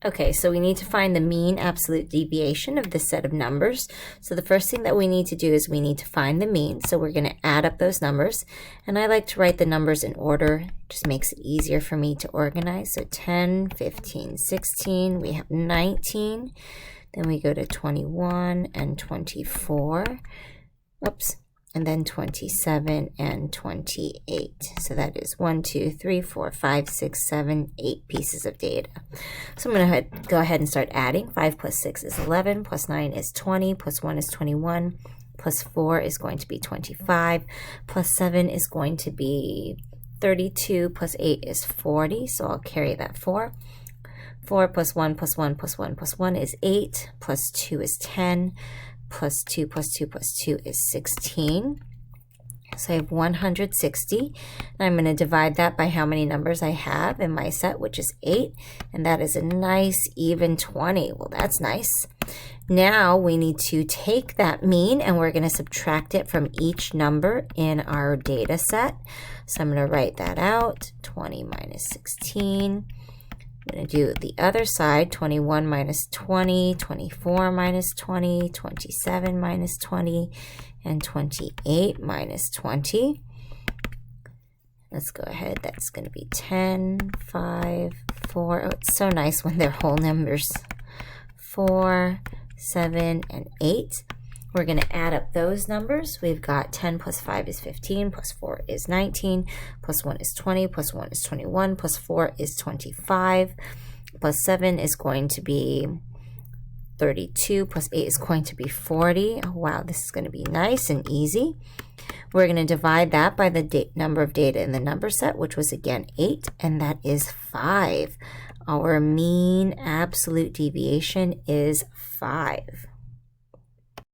Okay, so we need to find the mean absolute deviation of this set of numbers. So the first thing that we need to do is we need to find the mean. So we're going to add up those numbers. And I like to write the numbers in order. It just makes it easier for me to organize. So 10, 15, 16, we have 19. Then we go to 21 and 24. Oops. And then 27 and 28. So that is 1, 2, 3, 4, 5, 6, 7, 8 pieces of data. So I'm going to go ahead and start adding. 5 plus 6 is 11, plus 9 is 20, plus 1 is 21, plus 4 is going to be 25, plus 7 is going to be 32, plus 8 is 40, so I'll carry that 4. 4 plus 1 plus 1 plus 1 plus 1 is 8, plus 2 is 10, plus 2 plus 2 plus 2 is 16. So I have 160. And I'm going to divide that by how many numbers I have in my set, which is 8. And that is a nice even 20. Well, that's nice. Now we need to take that mean and we're going to subtract it from each number in our data set. So I'm going to write that out. 20 minus 16. I'm going to do the other side, 21 minus 20, 24 minus 20, 27 minus 20, and 28 minus 20. Let's go ahead. That's going to be 10, 5, 4. Oh, it's so nice when they're whole numbers. 4, 7, and 8. We're going to add up those numbers. We've got 10 plus 5 is 15, plus 4 is 19, plus 1 is 20, plus 1 is 21, plus 4 is 25, plus 7 is going to be 32, plus 8 is going to be 40. Oh, wow, this is going to be nice and easy. We're going to divide that by the number of data in the number set, which was again 8, and that is 5. Our mean absolute deviation is 5.